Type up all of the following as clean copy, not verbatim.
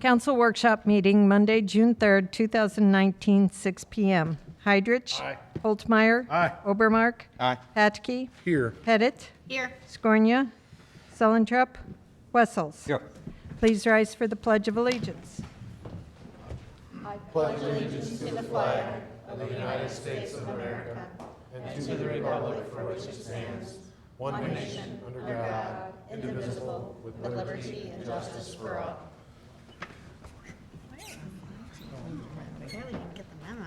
Council workshop meeting Monday, June 3rd, 2019, 6 p.m. Heidrich. Aye. Holtmeyer. Aye. Obermark. Aye. Patke. Here. Pettit. Here. Scornia. Sullentrup. Wessels. Here. Please rise for the Pledge of Allegiance. Barely even get the memo.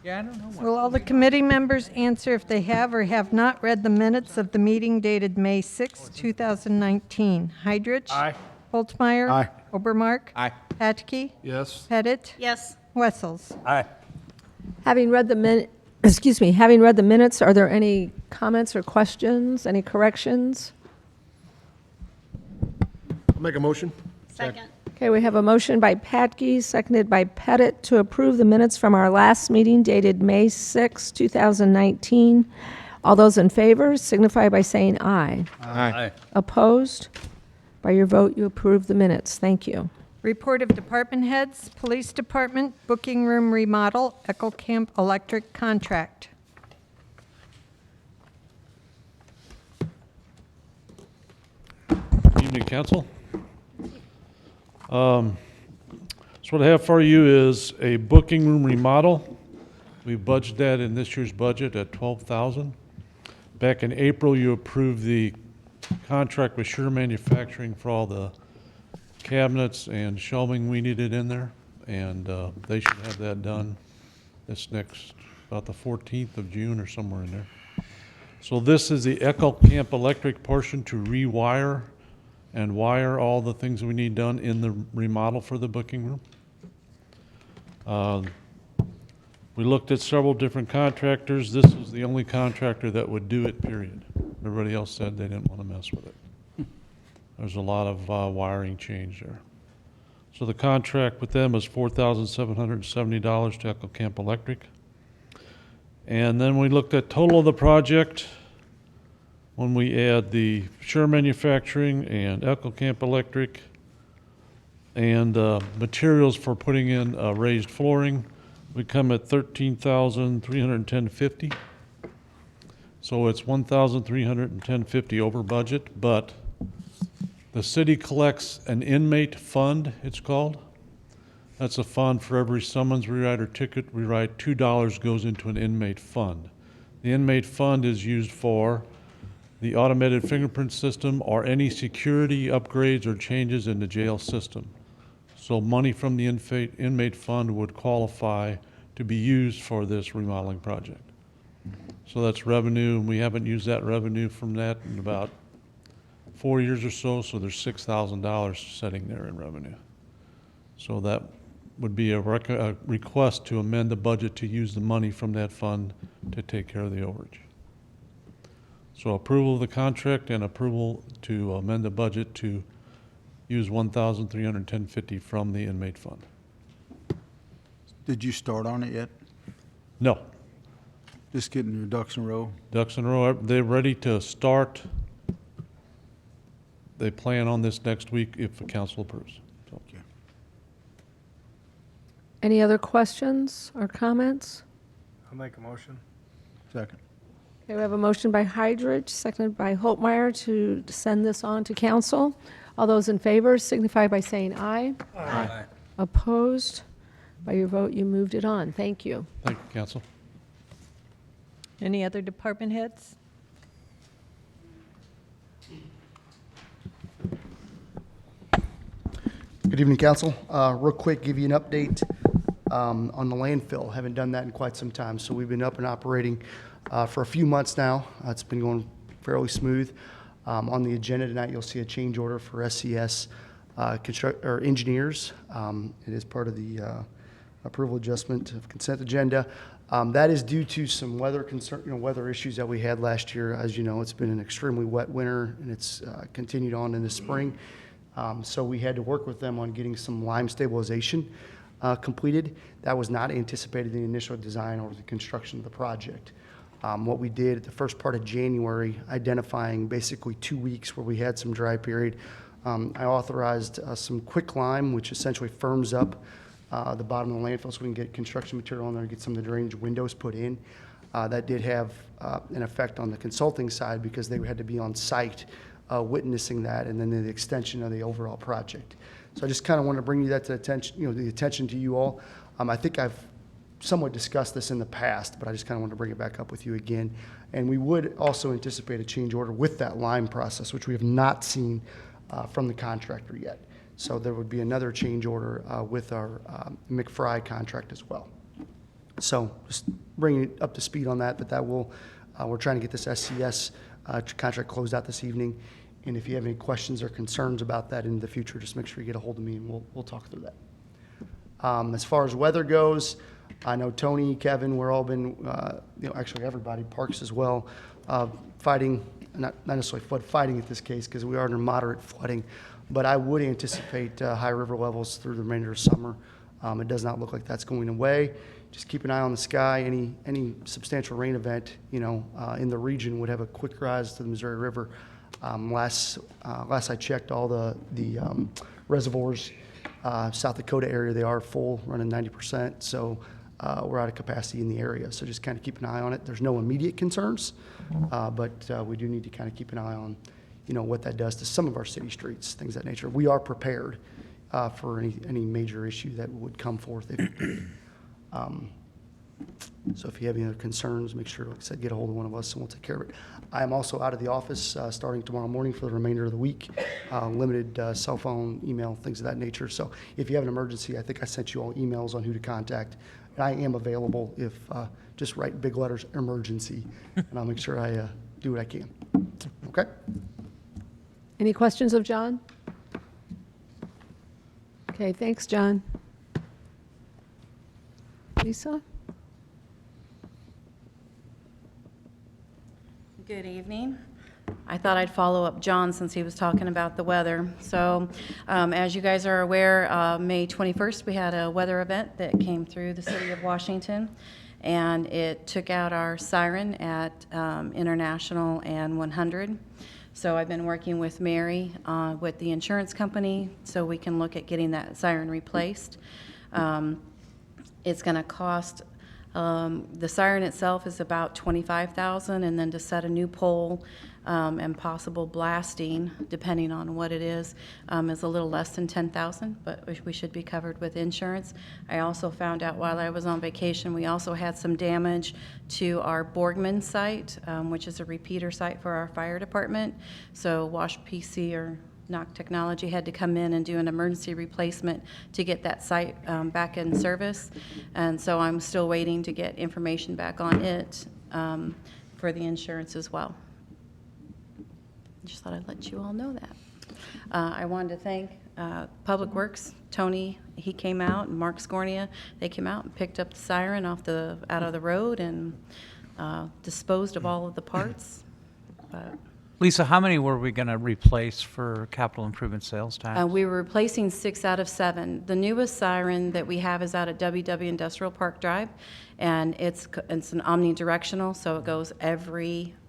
Yeah, I don't know. Will all the committee members answer if they have or have not read the minutes of the meeting dated May 6, 2019? Heidrich. Aye. Holtmeyer. Aye. Obermark. Aye. Patke. Yes. Pettit. Yes. Wessels. Aye. Having read the minutes, are there any comments or questions, any corrections? I'll make a motion. Second. Okay, we have a motion by Patke, seconded by Pettit, to approve the minutes from our last meeting dated May 6, 2019. All those in favor signify by saying aye. Aye. Opposed? By your vote, you approve the minutes. Thank you. Report of department heads, Police Department, Booking Room Remodel, Echo Camp Electric Contract. Good evening, council. So what I have for you is a booking room remodel. We budgeted that in this year's budget at $12,000. Back in April, you approved the contract with Sure Manufacturing for all the cabinets and shelving we needed in there, and they should have that done about the 14th of June or somewhere in there. So this is the Echo Camp Electric portion to rewire and wire all the things we need done in the remodel for the booking room. We looked at several different contractors. This was the only contractor that would do it, period. Everybody else said they didn't want to mess with it. There's a lot of wiring change there. So the contract with them is $4,770 to Echo Camp Electric. And then we looked at total of the project. When we add the Sure Manufacturing and Echo Camp Electric and materials for putting in raised flooring, we come at $13,310.50. So it's $1,310.50 over budget, but the city collects an inmate fund, it's called. That's a fund for every summons we write or ticket we write, $2 goes into an inmate fund. The inmate fund is used for the automated fingerprint system or any security upgrades or changes in the jail system. So money from the inmate fund would qualify to be used for this remodeling project. So that's revenue, and we haven't used that revenue from that in about 4 years or so there's $6,000 sitting there in revenue. So that would be a request to amend the budget to use the money from that fund to take care of the overage. So approval of the contract and approval to amend the budget to use $1,310.50 from the inmate fund. Did you start on it yet? No, Just getting your ducks in a row? ducks in a row. They're ready to start. They plan on this next week if the council approves. So. Okay. Any other questions or comments? I'll make a motion. Second. Okay, we have a motion by Heidrich, seconded by Holtmeyer, to send this on to council. All those in favor signify by saying aye. Aye. Opposed? By your vote, you moved it on. Thank you. Thank you, council. Any other department heads? Good evening, council. Real quick, give you an update on the landfill. Haven't done that in quite some time, so we've been up and operating for a few months now. It's been going fairly smooth. On the agenda tonight, you'll see a change order for SCS engineers. It is part of the approval adjustment of consent agenda. That is due to some weather issues that we had last year. As you know, it's been an extremely wet winter, and it's continued on in the spring. So we had to work with them on getting some lime stabilization completed. That was not anticipated in the initial design or the construction of the project. What we did at the first part of January, identifying basically 2 weeks where we had some dry period, I authorized some quick lime, which essentially firms up the bottom of the landfill so we can get construction material on there and get some of the drainage windows put in. That did have an effect on the consulting side because they had to be on site witnessing that and then the extension of the overall project. So I just kind of want to bring you that to attention, the attention to you all. I think I've somewhat discussed this in the past, but I just kind of want to bring it back up with you again. And we would also anticipate a change order with that lime process, which we have not seen from the contractor yet. So there would be another change order with our McFry contract as well. So just bringing it up to speed on that, but that will, we're trying to get this SCS contract closed out this evening. And if you have any questions or concerns about that in the future, just make sure you get a hold of me and we'll talk through that. As far as weather goes, I know Tony, Kevin, we're all been, actually everybody, Parks as well, fighting, not necessarily flood fighting in this case because we are under moderate flooding, but I would anticipate high river levels through the remainder of summer. It does not look like that's going away. Just keep an eye on the sky. Any substantial rain event, in the region would have a quick rise to the Missouri River. Last I checked, all the reservoirs, South Dakota area, they are full, running 90%. So we're out of capacity in the area. So just kind of keep an eye on it. There's no immediate concerns, but we do need to kind of keep an eye on, what that does to some of our city streets, things of that nature. We are prepared for any major issue that would come forth. So if you have any other concerns, make sure, like I said, get a hold of one of us and we'll take care of it. I am also out of the office starting tomorrow morning for the remainder of the week. Limited cell phone, email, things of that nature. So if you have an emergency, I think I sent you all emails on who to contact. And I am available if, just write big letters, emergency, and I'll make sure I do what I can. Okay? Any questions of John? Okay, thanks, John. Lisa? Good evening. I thought I'd follow up John since he was talking about the weather. So as you guys are aware, May 21st, we had a weather event that came through the city of Washington, and it took out our siren at International and 100. So I've been working with Mary with the insurance company so we can look at getting that siren replaced. It's going to cost, the siren itself is about $25,000, and then to set a new pole and possible blasting, depending on what it is a little less than $10,000, but we should be covered with insurance. I also found out while I was on vacation, we also had some damage to our Borgman site, which is a repeater site for our fire department. So Wash PC or NOC Technology had to come in and do an emergency replacement to get that site back in service. And so I'm still waiting to get information back on it for the insurance as well. Just thought I'd let you all know that. I wanted to thank Public Works, Tony, he came out, and Mark Scornia, they came out and picked up the siren out of the road and disposed of all of the parts. But Lisa, how many were we going to replace for capital improvement sales tax? we were replacing 6 out of 7. The newest siren that we have is out at WW Industrial Park Drive, and it's an omnidirectional, so it goes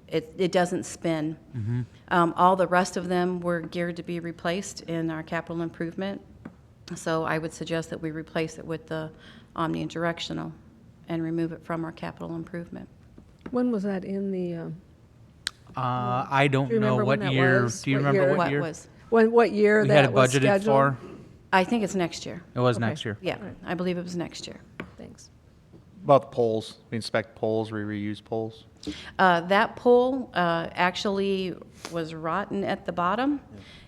it doesn't spin. Mm-hmm. All the rest of them were geared to be replaced in our capital improvement. So I would suggest that we replace it with the omnidirectional and remove it from our capital improvement. When was that in the, I don't do you know remember when what that year. was? Do you What remember year? what year? was? what year We had that it was budgeted scheduled? for? I think it's next year. It was Okay. next year. Yeah, I believe it was next year. Thanks. About the poles, we inspect poles, we reuse poles. That pole actually was rotten at the bottom,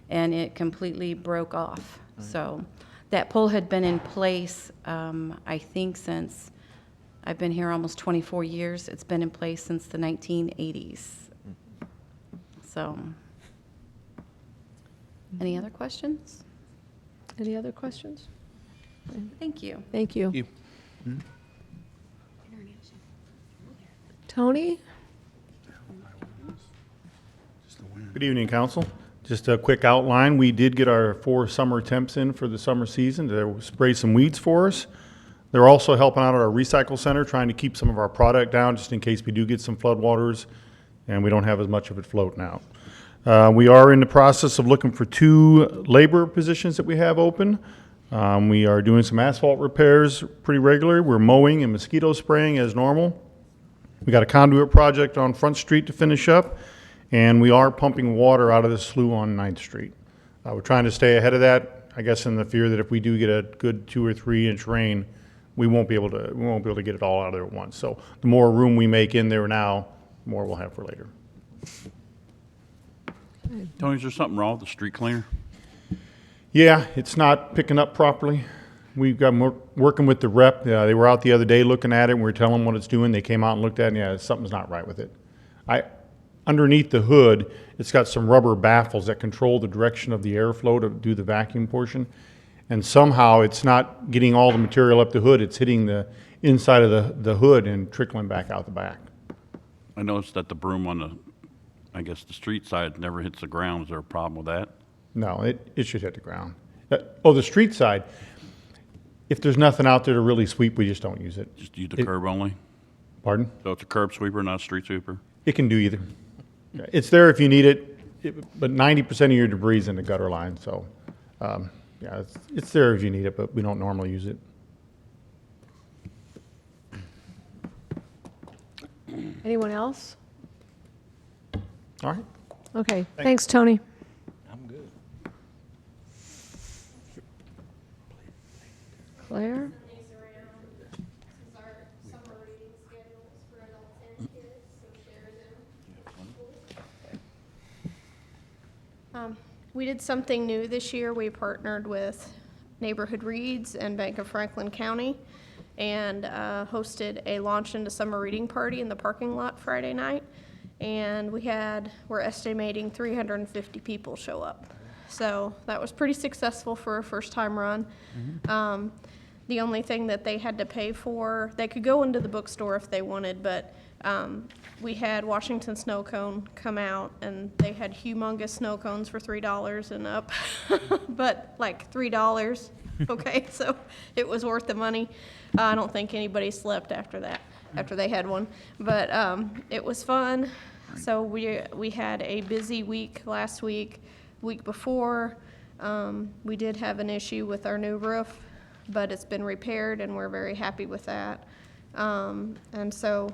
and it completely broke off. So that pole had been in place, I think, since I've been here almost 24 years. It's been in place since the 1980s. So, any other questions? Any other questions? Thank you. Thank you. You- Tony? Good evening, Council. Just a quick outline. We did get our 4 summer temps in for the summer season to spray some weeds for us. They're also helping out at our recycle center, trying to keep some of our product down just in case we do get some floodwaters and we don't have as much of it floating out. We are in the process of looking for 2 labor positions that we have open. We are doing some asphalt repairs pretty regularly. We're mowing and mosquito spraying as normal. We got a conduit project on Front Street to finish up, and we are pumping water out of the slough on 9th Street. We're trying to stay ahead of that, I guess in the fear that if we do get a good 2 or 3 inch rain, we won't be able to get it all out of there at once. So the more room we make in there now, the more we'll have for later. Tony, is there something wrong with the street cleaner? Yeah, it's not picking up properly. We've got working with the rep. They were out the other day looking at it, and we were telling them what it's doing. They came out and looked at it, and yeah, something's not right with it. Underneath the hood, it's got some rubber baffles that control the direction of the airflow to do the vacuum portion. And somehow it's not getting all the material up the hood. It's hitting the inside of the hood and trickling back out the back. I noticed that the broom on the street side never hits the ground. Is there a problem with that? No, it should hit the ground. The street side, if there's nothing out there to really sweep, we just don't use it. Just use the curb only? Pardon? So it's a curb sweeper, not a street sweeper? It can do either. It's there if you need it, but 90% of your debris is in the gutter line, so, yeah, it's there if you need it, but we don't normally use it. Anyone else? All right. Okay, thanks, Tony. I'm good. Claire? We did something new this year. We partnered with Neighborhood Reads and Bank of Franklin County and hosted a launch into summer reading party in the parking lot Friday night. And we're estimating 350 people show up. So that was pretty successful for a first time run. The only thing that they had to pay for, they could go into the bookstore if they wanted, but we had Washington Snow Cone come out, and they had humongous snow cones for $3 and up, but like $3, okay, so it was worth the money. I don't think anybody slept after that, after they had one, but it was fun. So we had a busy week last week. Week before, we did have an issue with our new roof, but it's been repaired, and we're very happy with that. And so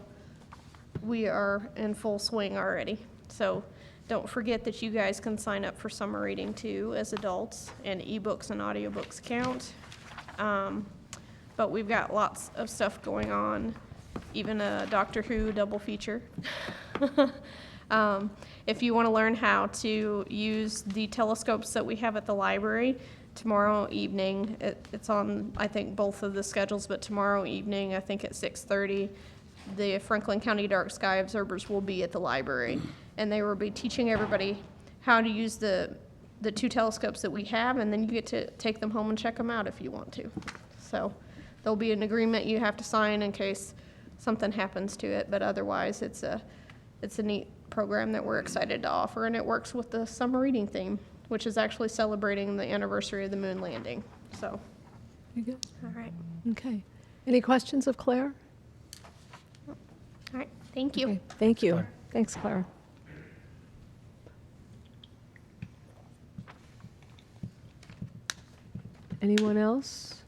we are in full swing already. So don't forget that you guys can sign up for summer reading too as adults, and ebooks and audiobooks count. But we've got lots of stuff going on, even a Doctor Who double feature. If you want to learn how to use the telescopes that we have at the library, tomorrow evening, it's on, I think, both of the schedules, but tomorrow evening, I think at 6:30, the Franklin County Dark Sky Observers will be at the library, and they will be teaching everybody how to use the 2 telescopes that we have, and then you get to take them home and check them out if you want to. So there'll be an agreement you have to sign in case something happens to it, but otherwise it's a neat program that we're excited to offer, and it works with the summer reading theme, which is actually celebrating the anniversary of the moon landing. So, Very good. all right. Okay. Any questions of Claire? All right, thank you. Okay, thank you. Thanks, Claire. Anyone else?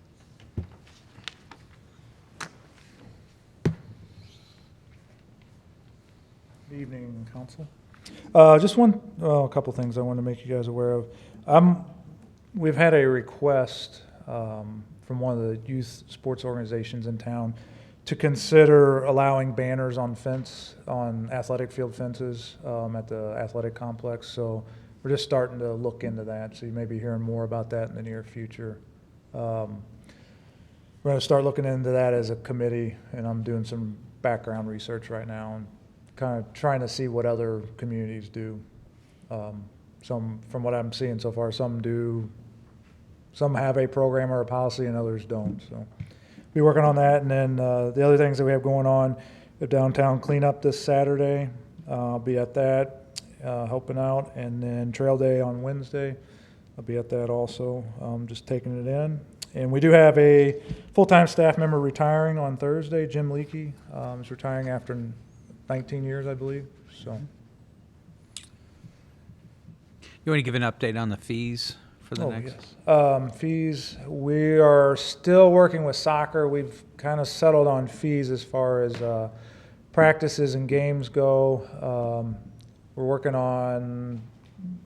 Good evening, council. Just a couple things I wanted to make you guys aware of. We've had a request from one of the youth sports organizations in town to consider allowing banners on athletic field fences at the athletic complex. So we're just starting to look into that. So you may be hearing more about that in the near future. We're going to start looking into that as a committee, and I'm doing some background research right now and kind of trying to see what other communities do. Some, from what I'm seeing so far, some do. Some have a program or a policy, and others don't. So, be working on that. And then the other things that we have going on, the downtown cleanup this Saturday. I'll be at that, helping out, and then Trail Day on Wednesday. I'll be at that also, just taking it in. And we do have a full-time staff member retiring on Thursday. Jim Leakey is retiring after 19 years, I believe. So You want to give an update on the fees for the next? Yes. Fees, we are still working with soccer. We've kind of settled on fees as far as practices and games go. We're working on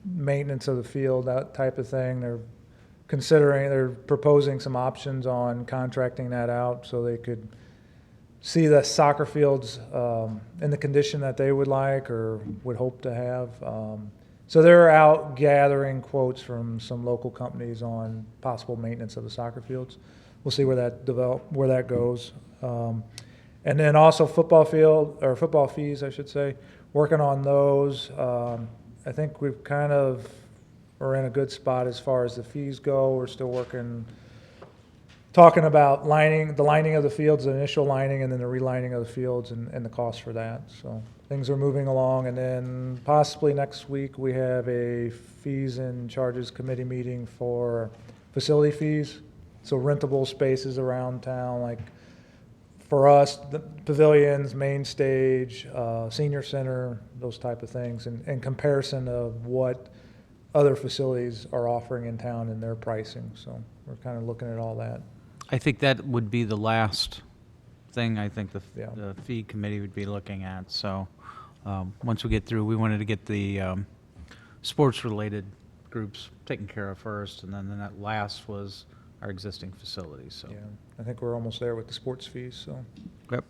maintenance of the field, that type of thing. They're proposing some options on contracting that out so they could see the soccer fields in the condition that they would like or would hope to have. So they're out gathering quotes from some local companies on possible maintenance of the soccer fields. We'll see where that goes. And then also football fees, I should say. Working on those. I think we've kind of are in a good spot as far as the fees go. We're still talking about the lining of the fields, the initial lining, and then the relining of the fields and the cost for that. So things are moving along. And then possibly next week we have a fees and charges committee meeting for facility fees. So rentable spaces around town, like for us, the pavilions, main stage, senior center, those type of things, in comparison of what other facilities are offering in town and their pricing. So we're kind of looking at all that. I think that would be the last thing I think the Yeah. fee committee would be looking at. So once we get through, we wanted to get the sports-related groups taken care of first, and then that last was our existing facilities. So. Yeah, I think we're almost there with the sports fees, so. Yep.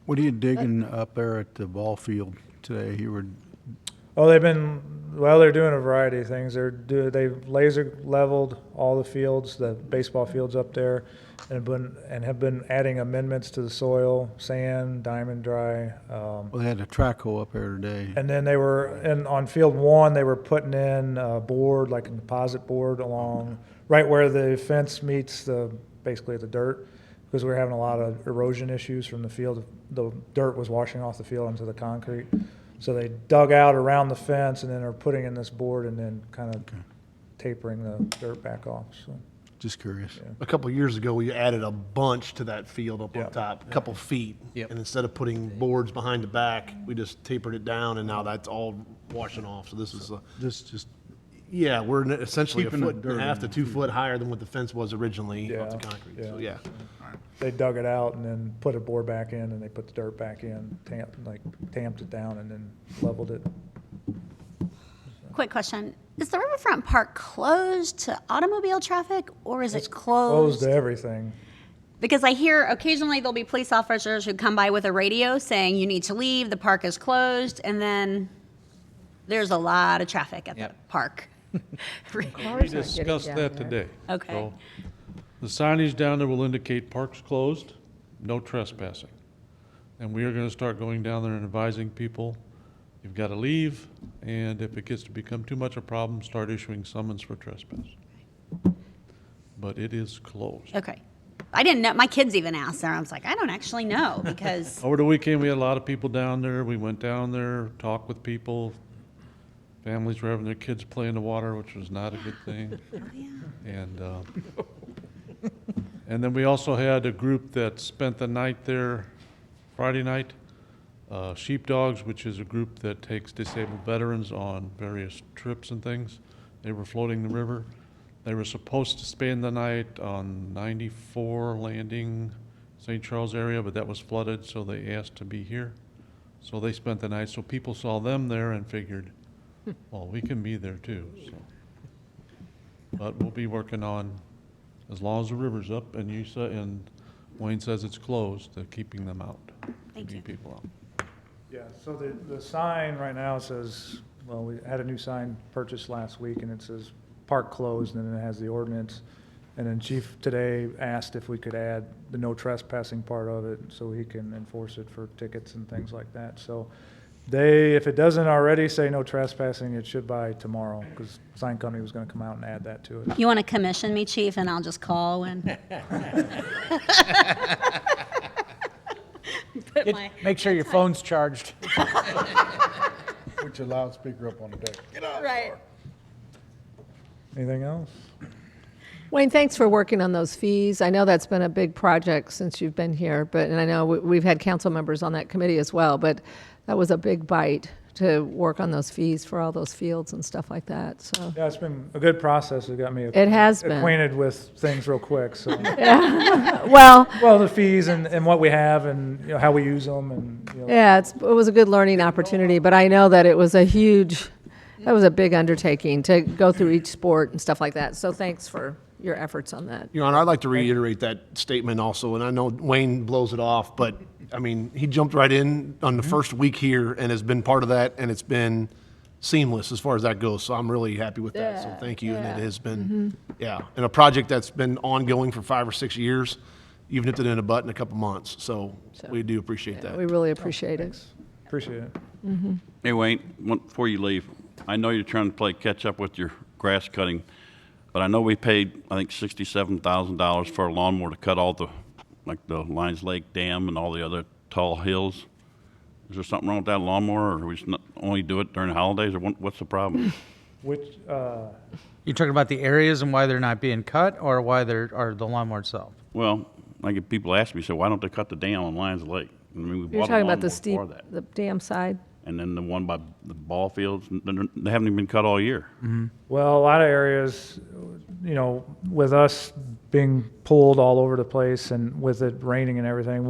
What are you digging up there at the ball field today? You were, Oh, they're doing a variety of things. They've laser leveled all the fields, the baseball fields up there, and have been adding amendments to the soil, sand, diamond dry. well, they had a track hole up there today. And then on field one, they were putting in a board, like a composite board along, right where the fence meets basically the dirt, because we were having a lot of erosion issues from the field. The dirt was washing off the field onto the concrete. So they dug out around the fence and then are putting in this board and then kind of tapering the dirt back off, so. Just curious. A couple of years ago, we added a bunch to that field up Yeah. on top, a couple feet. Yep. And instead of putting boards behind the back, we just tapered it down, and now that's all washing off. So this is Just yeah, we're essentially a Keeping the foot and a dirt half in to the 2 foot higher than what the fence was originally off the Yeah, concrete. yeah. So, yeah. They dug it out and then put a board back in, and they put the dirt back in, tamped it down and then leveled it. Quick question. Is the Riverfront Park closed to automobile traffic, or is it Closed to everything. Because I hear occasionally there'll be police officers who come by with a radio saying you need to leave, the park is closed, and then there's a lot of traffic at Yep. the park. We discussed that today. Okay. So, the signage down there will indicate parks closed, no trespassing. And we are going to start going down there and advising people, you've got to leave, and if it gets to become too much a problem, start issuing summons for trespass. But it is closed. Okay. I didn't know. My kids even asked there. I was like, I don't actually know because Over the weekend, we had a lot of people down there. We went down there, talked with people. Families were having their kids play in the water, which was not a good thing. oh yeah. And then we also had a group that spent the night there Friday night. Sheepdogs, which is a group that takes disabled veterans on various trips and things. They were floating the river. They were supposed to spend the night on 94 Landing, St. Charles area, but that was flooded, so they asked to be here. So they spent the night, so people saw them there and figured, well, we can be there too, so. But we'll be working on, as long as the river's up and and Wayne says it's closed, keeping them out. Thank keeping you. people out. Yeah, so the sign right now says, well, we had a new sign purchased last week, and it says park closed, and then it has the ordinance. And then Chief today asked if we could add the no trespassing part of it, so he can enforce it for tickets and things like that. So if it doesn't already say no trespassing, it should by tomorrow, because the sign company was gonna come out and add that to it. You want to commission me, Chief, and I'll just call and put my. Make sure your phone's charged. Put your loudspeaker up on the deck. Right. Anything else? Wayne, thanks for working on those fees. I know that's been a big project since you've been here, and I know we've had council members on that committee as well, but that was a big bite to work on those fees for all those fields and stuff like that, so. Yeah, it's been a good process. It got me It has been. acquainted with things real quick, so. Well, Well, the fees and what we have and, you know, how we use them and, you know. yeah, it was a good learning opportunity, but I know that it was that was a big undertaking to go through each sport and stuff like that, so thanks for your efforts on that. Your Honor, I'd like to reiterate that statement also, and I know Wayne blows it off, but, I mean, he jumped right in on the first week here and has been part of that, and it's been seamless as far as that goes, so I'm really happy with that, so thank you, and it has been, and a project that's been ongoing for 5 or 6 years, you've nipped it in a butt in a couple months, so we do appreciate that. We really appreciate it. Appreciate it. Hey, Wayne, before you leave, I know you're trying to play catch up with your grass cutting, but I know we paid, I think, $67,000 for a lawnmower to cut all the, like the Lions Lake Dam and all the other tall hills. Is there something wrong with that lawnmower, or we just only do it during the holidays, or what's the problem? Which, You're talking about the areas and why they're not being cut, or why or the lawnmower itself? Well, I get people ask me, so why don't they cut the dam on Lions Lake? I mean, we You're bought a talking about the lawnmower steep, for that. the dam side? And then the one by the ball fields, they haven't even been cut all year. well, a lot of areas, you know, with us being pulled all over the place and with it raining and everything,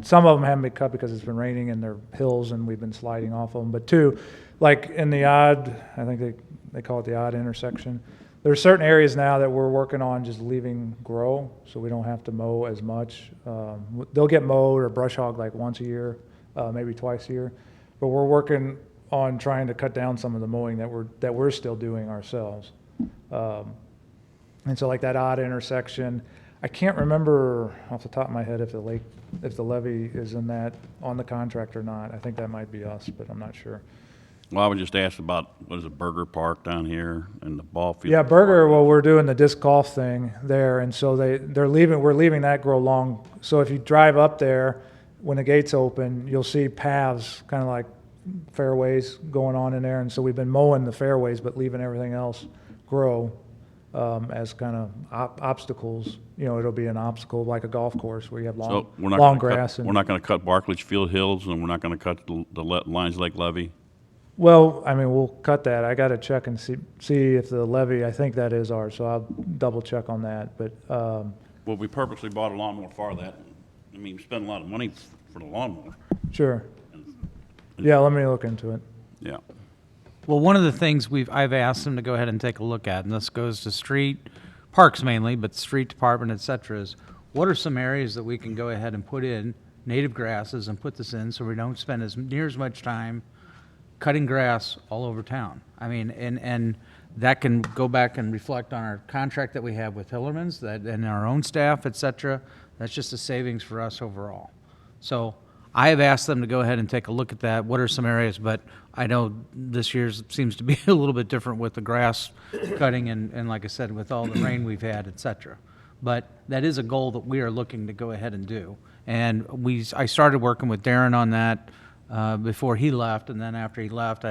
some of them haven't been cut because it's been raining and they're hills and we've been sliding off of them. But two, like in the odd, I think they call it the odd intersection, there are certain areas now that we're working on just leaving grow so we don't have to mow as much. They'll get mowed or brush hogged like once a year, maybe twice a year. But we're working on trying to cut down some of the mowing that we're still doing ourselves. And so like that odd intersection, I can't remember off the top of my head if the levy is on the contract or not. I think that might be us, but I'm not sure. Well, I would just ask about, what is it, Burger Park down here and the ball field? Yeah, Burger, well, we're doing the disc golf thing there, and so we're leaving that grow long. So if you drive up there, when the gates open, you'll see paths, kind of like fairways going on in there, and so we've been mowing the fairways, but leaving everything else grow as kind of obstacles. You know, it'll be an obstacle like a golf course where you have So we're long grass. We're not going to cut Barklage Field Hills, and we're not going to cut the Lions Lake Levee? Well, I mean, we'll cut that. I got to check and see if the levy, I think that is ours, so I'll double check on that. But Well, we purposely bought a lawnmower for that. I mean, we spent a lot of money for the lawnmower. sure. Yeah, let me look into it. Yeah. Well, one of the things I've asked them to go ahead and take a look at, and this goes to parks mainly, but street department, et cetera, is what are some areas that we can go ahead and put in native grasses and put this in so we don't spend near as much time cutting grass all over town. I mean, and that can go back and reflect on our contract that we have with Hillerman's and our own staff, et cetera. That's just a savings for us overall. So I have asked them to go ahead and take a look at that. What are some areas? But I know this year's seems to be a little bit different with the grass cutting and like I said, with all the rain we've had, et cetera. But that is a goal that we are looking to go ahead and do. And I started working with Darren on that before he left, and then after he left,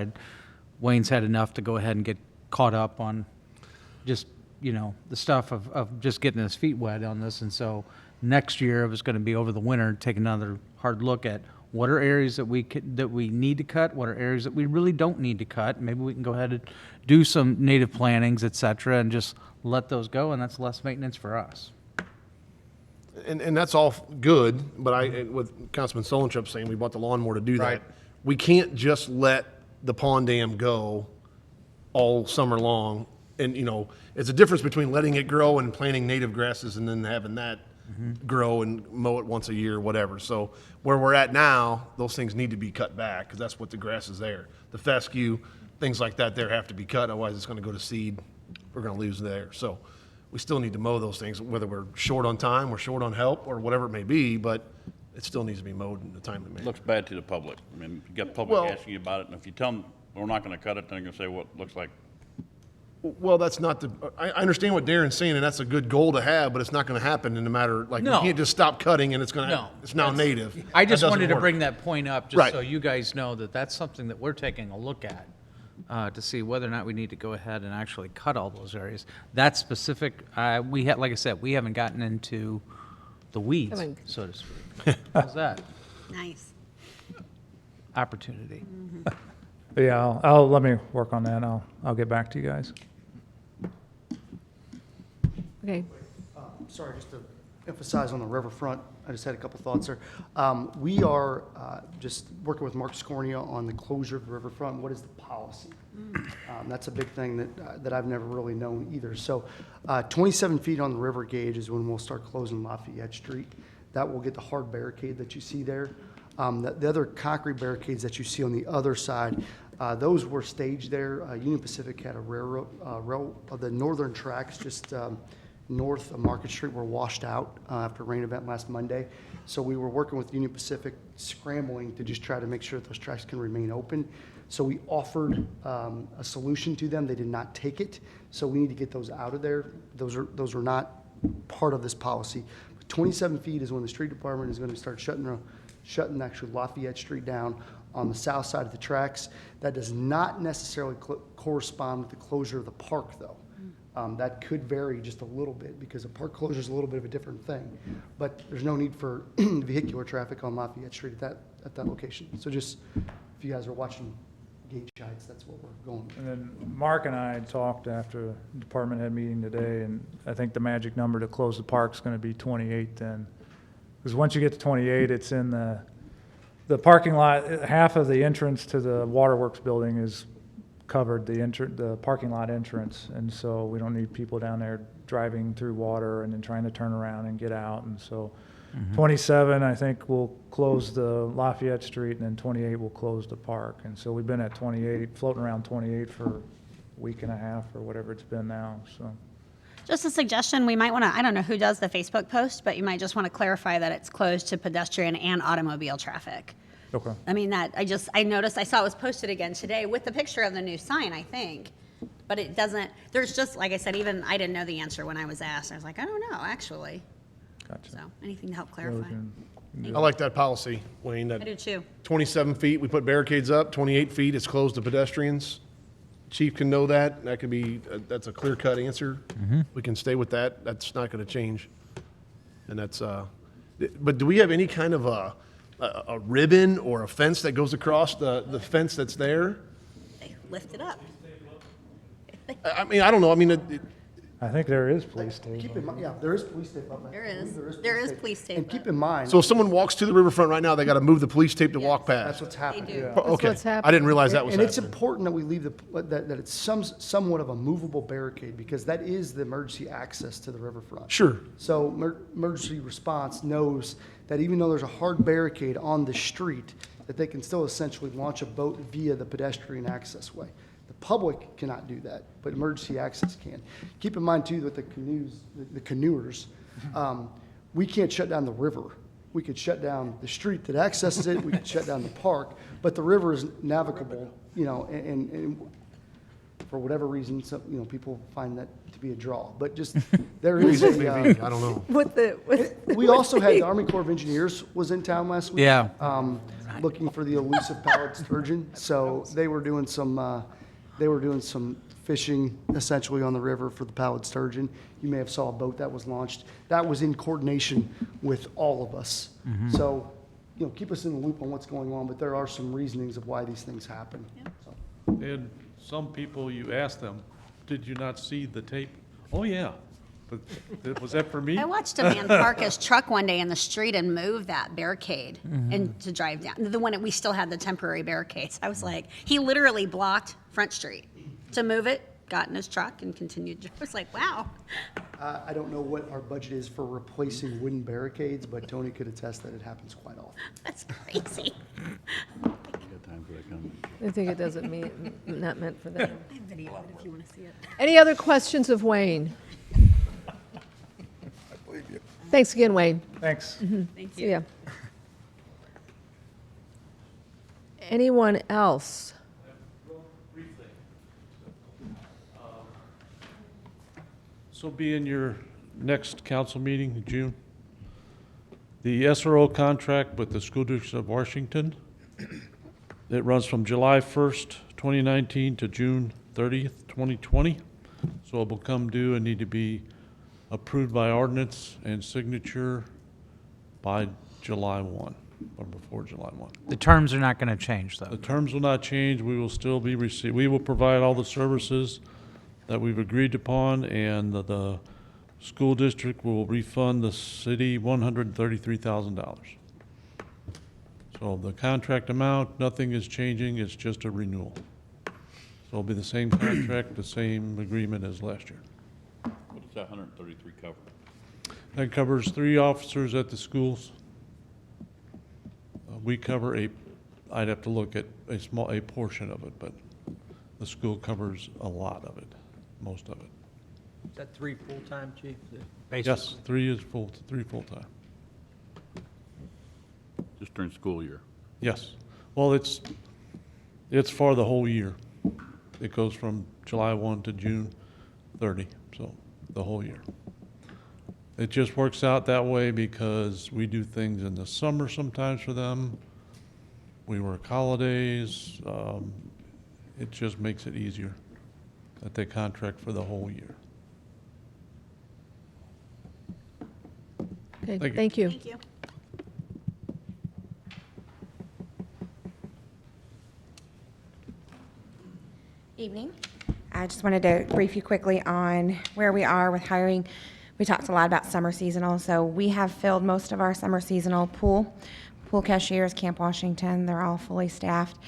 Wayne's had enough to go ahead and get caught up on just, you know, the stuff of just getting his feet wet on this. And so next year, it was going to be over the winter, take another hard look at what are areas that we need to cut, what are areas that we really don't need to cut. Maybe we can go ahead and do some native plantings, et cetera, and just let those go, and that's less maintenance for us. And that's all good, but with Councilman Solentrep saying we bought the lawnmower to do that. Right. We can't just let the pond dam go all summer long. And, you know, it's a difference between letting it grow and planting native grasses and then having that grow and mow it once a year, whatever. So where we're at now, those things need to be cut back because that's what the grass is there. The fescue, things like that there have to be cut, otherwise it's going to go to seed. We're going to lose there. So we still need to mow those things, whether we're short on time, we're short on help, or whatever it may be, but it still needs to be mowed in a timely manner. Looks bad to the public. I mean, you got the public Well- asking you about it, and if you tell them we're not going to cut it, then they're going to say, well, it looks like. Well, that's not I understand what Darren's saying, and that's a good goal to have, but it's not going to happen in a matter, like, No. you can't just stop cutting and it's No, it's now that's- native. I That just doesn't wanted to work. bring that point up, just Right. so you guys know that that's something that we're taking a look at, to see whether or not we need to go ahead and actually cut all those areas. That specific, like I said, we haven't gotten into the weeds, Haven't- so to speak. How's that? Nice. Opportunity. But yeah, I'll let me work on that. I'll get back to you guys. Okay. Sorry, just to emphasize on the riverfront, I just had a couple thoughts there. We are just working with Mark Scornia on the closure of the riverfront. What is the policy? That's a big thing that I've never really known either. So 27 feet on the river gauge is when we'll start closing Lafayette Street. That will get the hard barricade that you see there. The other concrete barricades that you see on the other side, those were staged there. Union Pacific had a the northern tracks just north of Market Street were washed out after a rain event last Monday. So we were working with Union Pacific, scrambling to just try to make sure that those tracks can remain open. So we offered a solution to them. They did not take it. So we need to get those out of there. Those are not part of this policy. But 27 feet is when the street department is going to start shutting actually Lafayette Street down on the south side of the tracks. That does not necessarily correspond with the closure of the park, though. That could vary just a little bit because a park closure is a little bit of a different thing. But there's no need for vehicular traffic on Lafayette Street at that location. So just, if you guys are watching gauge heights, that's what we're going with. And then Mark and I talked after the department head meeting today, and I think the magic number to close the park is going to be 28 then. Because once you get to 28, it's in the parking lot. Half of the entrance to the Waterworks building is covered, the parking lot entrance, and so we don't need people down there driving through water and then trying to turn around and get out. And so 27, I think, will close the Lafayette Street, and then 28 will close the park. And so we've been at 28, floating around 28 for a week and a half or whatever it's been now. So Just a suggestion, we might want to, I don't know who does the Facebook post, but you might just want to clarify that it's closed to pedestrian and automobile traffic. okay. I mean, I noticed, I saw it was posted again today with the picture of the new sign, I think. But it doesn't, there's just, like I said, even I didn't know the answer when I was asked. I was like, I don't know, actually. Gotcha. So, anything to help clarify. I like that policy, Wayne, I that do too. 27 feet, we put barricades up, 28 feet, it's closed to pedestrians. Chief can know that, that could be, that's a clear-cut answer. We can stay with that, that's not gonna change. And that's, but do we have any kind of a ribbon or a fence that goes across the fence that's there? They lift it up. I mean, I don't know, I mean, I think there is police tape. Keep in mind, yeah, there is police tape up there. There is police tape. And keep in mind, so if someone walks to the riverfront right now, they gotta move the police tape to walk that's past? what's happening. do. Okay, what's I didn't realize that was And it's happening. important that we leave that it's somewhat of a movable barricade because that is the emergency access to the riverfront. Sure, So emergency response knows that even though there's a hard barricade on the street, that they can still essentially launch a boat via the pedestrian access way. The public cannot do that, but emergency access can. Keep in mind too that the canoers, we can't shut down the river. We could shut down the street that accesses it, we could shut down the park, but the river is navigable, you know, and for whatever reason, some, you know, people find that to be a draw. But just, there is maybe, a, I don't know. we also had the Army Corps of Engineers was in town last week. Yeah. Looking for the elusive pallid sturgeon. So they were doing some fishing essentially on the river for the pallid sturgeon. You may have saw a boat that was launched. That was in coordination with all of us. So, you know, keep us in the loop on what's going on, but there are some reasonings of why these things happen. So. And some people, you ask them, did you not see the tape? Oh, yeah. But was that for me? I watched a man park his truck one day in the street and move that barricade and to drive down. The one that we still had the temporary barricades. I was like, he literally blocked Front Street to move it, got in his truck and continued. I was like, wow. I don't know what our budget is for replacing wooden barricades, but Tony could attest that it happens quite often. That's crazy. I think it doesn't mean, not meant for that. I have video of it if you want to see it. Any other questions of Wayne? Thanks again, Wayne. Thanks. Thank See ya. Anyone else? So be in your next council meeting in June. The SRO contract with the School District of Washington, it runs from July 1st, 2019 to June 30th, 2020. So it will come due and need to be approved by ordinance and signature by July 1. or before July 1. The terms are not going to change, though. The terms will not change. We will still be we will provide all the services that we've agreed upon, and the school district will refund the city $133,000. So the contract amount, nothing is changing. It's just a renewal. So it'll be the same contract, the same agreement as last year. What does that 133 cover? That covers 3 officers at the schools. We cover I'd have to look at a portion of it, but the school covers a lot of it, most of it. Is that 3 full-time, Chief? Yes, 3 full-time. Just during school year? Yes. Well, it's for the whole year. It goes from July 1 to June 30, so the whole year. It just works out that way because we do things in the summer sometimes for them. We work holidays. It just makes it easier that they contract for the whole year. Okay, Thank you. thank you. Thank you. Evening. I just wanted to brief you quickly on where we are with hiring. We talked a lot about summer seasonal, so we have filled most of our summer seasonal pool cashiers, Camp Washington, they're all fully staffed.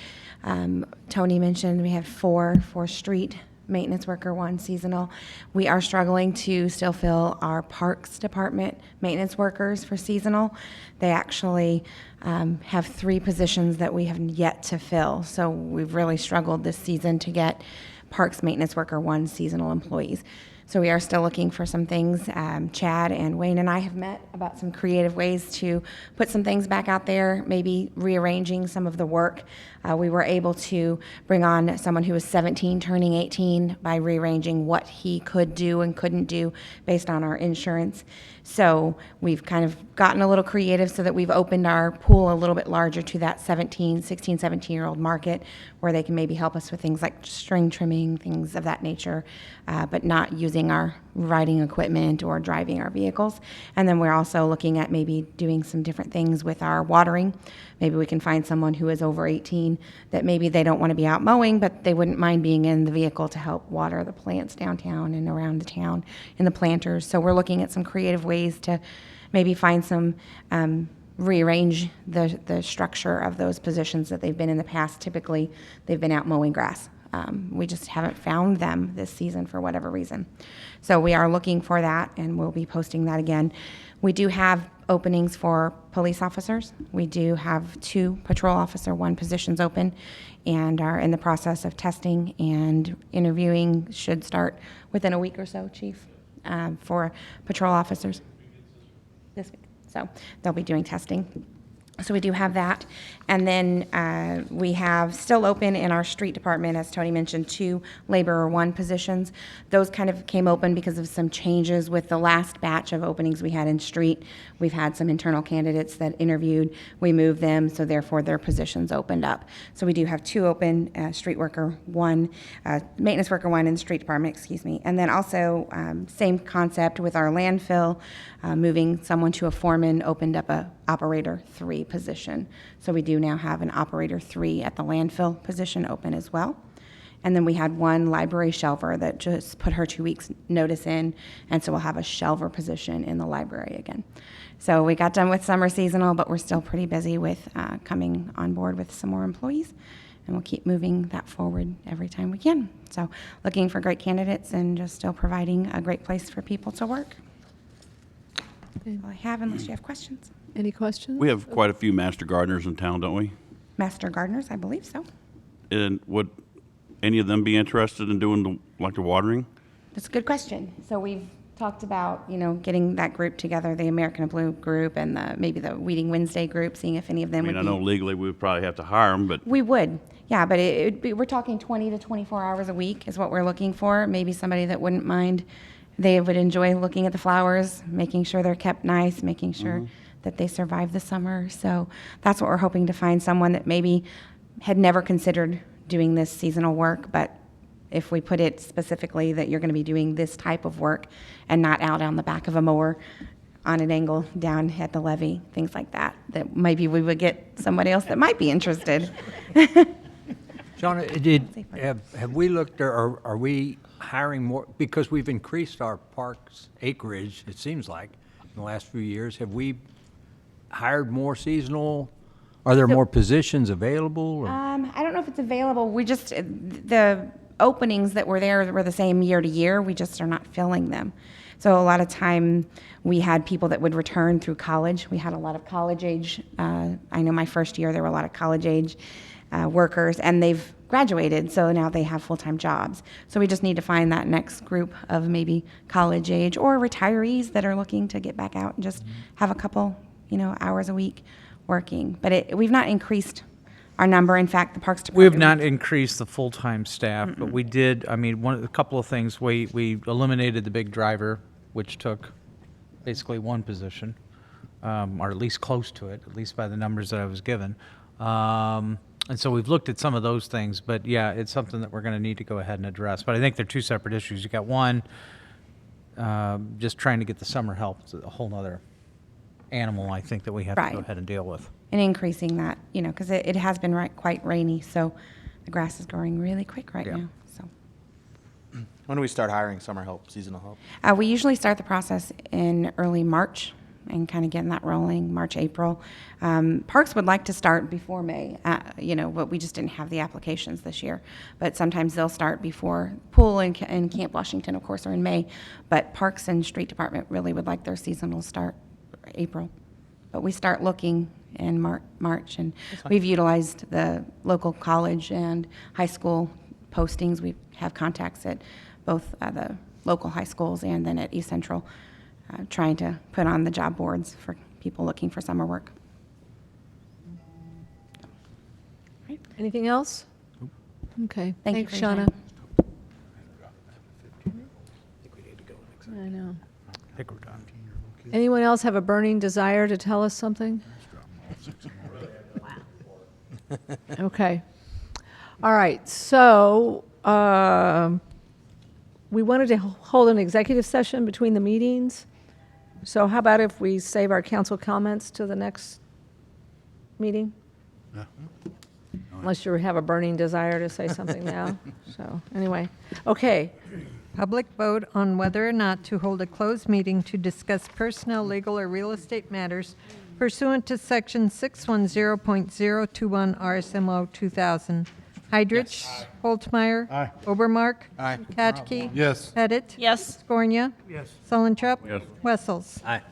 Tony mentioned we have 4 street maintenance worker, 1 seasonal. We are struggling to still fill our Parks Department maintenance workers for seasonal. They actually have 3 positions that we have yet to fill. So we've really struggled this season to get Parks maintenance worker 1 seasonal employees. So we are still looking for some things. Chad and Wayne and I have met about some creative ways to put some things back out there, maybe rearranging some of the work. We were able to bring on someone who was 17 turning 18 by rearranging what he could do and couldn't do based on our insurance. So we've kind of gotten a little creative so that we've opened our pool a little bit larger to that 16, 17-year-old market where they can maybe help us with things like string trimming, things of that nature, but not using our riding equipment or driving our vehicles. And then we're also looking at maybe doing some different things with our watering. Maybe we can find someone who is over 18 that maybe they don't want to be out mowing, but they wouldn't mind being in the vehicle to help water the plants downtown and around the town and the planters. So we're looking at some creative ways to maybe find some, rearrange the structure of those positions that they've been in the past. Typically, they've been out mowing grass. We just haven't found them this season for whatever reason. So we are looking for that, and we'll be posting that again. We do have openings for police officers. We do have 2 patrol officer 1 positions open and are in the process of testing, and interviewing should start within a week or so, Chief, for patrol officers this week. So they'll be doing testing. So we do have that. And then we have still open in our street department, as Tony mentioned, 2 laborer 1 positions. Those kind of came open because of some changes with the last batch of openings we had in street. We've had some internal candidates that interviewed. We moved them, so therefore their positions opened up. So we do have 2 open, street worker 1, maintenance worker 1 in the street department, excuse me. And then also same concept with our landfill, moving someone to a foreman, opened up a operator 3 position. So we do now have an operator 3 at the landfill position open as well. And then we had 1 library shelver that just put her 2 weeks notice in, and so we'll have a shelver position in the library again. So we got done with summer seasonal, but we're still pretty busy with coming on board with some more employees, and we'll keep moving that forward every time we can. So looking for great candidates and just still providing a great place for people to work. That's all I have, unless you have questions. Any questions? We have quite a few master gardeners in town, don't we? Master gardeners, I believe so. And would any of them be interested in doing the watering? That's a good question. So we've talked about, getting that group together, the American Blue group and maybe the Weeding Wednesday group, seeing if any of them I would mean, be. I know legally we would probably have to hire them, but We would, yeah, but we're talking 20 to 24 hours a week is what we're looking for. Maybe somebody that wouldn't mind. They would enjoy looking at the flowers, making sure they're kept nice, making sure that they survive the summer. So that's what we're hoping to find, someone that maybe had never considered doing this seasonal work, but if we put it specifically that you're going to be doing this type of work and not out on the back of a mower on an angle down at the levee, things like that, that maybe we would get somebody else that might be interested. Shauna, have we looked, or are we hiring more, because we've increased our parks acreage, it seems like, in the last few years. Have we hired more seasonal? Are there more positions available? Or? I don't know if it's available. We just, the openings that were there were the same year to year. We just are not filling them. So a lot of time we had people that would return through college. We had a lot of college age. I know my first year there were a lot of college age workers, and they've graduated, so now they have full-time jobs. So we just need to find that next group of maybe college age or retirees that are looking to get back out and just have a couple, hours a week working. But we've not increased our number. In fact, the Parks Department. We have not increased the full-time staff, but we did, a couple of things. We eliminated the big driver, which took basically one position, or at least close to it, at least by the numbers that I was given. And so we've looked at some of those things, but yeah, it's something that we're going to need to go ahead and address. But I think they're two separate issues. You got one, just trying to get the summer help. It's a whole other animal, I think, that we have to go ahead and deal with. And increasing that, because it has been quite rainy, so the grass is growing really quick right now. So When do we start hiring summer help, seasonal help? we usually start the process in early March and kind of getting that rolling, March, April. Parks would like to start before May, but we just didn't have the applications this year. But sometimes they'll start before pool and Camp Washington, of course, are in May. But Parks and Street Department really would like their seasonal start April. But we start looking in March, and we've utilized the local college and high school postings. We have contacts at both the local high schools and then at East Central, trying to put on the job boards for people looking for summer work. Anything else? Okay. Thank you Thanks, for your Shauna. time. I know. I think we're done. Anyone else have a burning desire to tell us something? Okay. All right. So we wanted to hold an executive session between the meetings. So how about if we save our council comments to the next meeting? Unless you have a burning desire to say something now. So anyway, okay. Public vote on whether or not to hold a closed meeting to discuss personnel, legal, or real estate matters pursuant to Section 610.021 RSMO 2000. Heidrich. Yes. Holtmeyer. Aye. Obermark. Aye. Katke. Yes. Pettit. Yes. Scornia. Yes. Sullentrup. Yes. Wessels. Aye.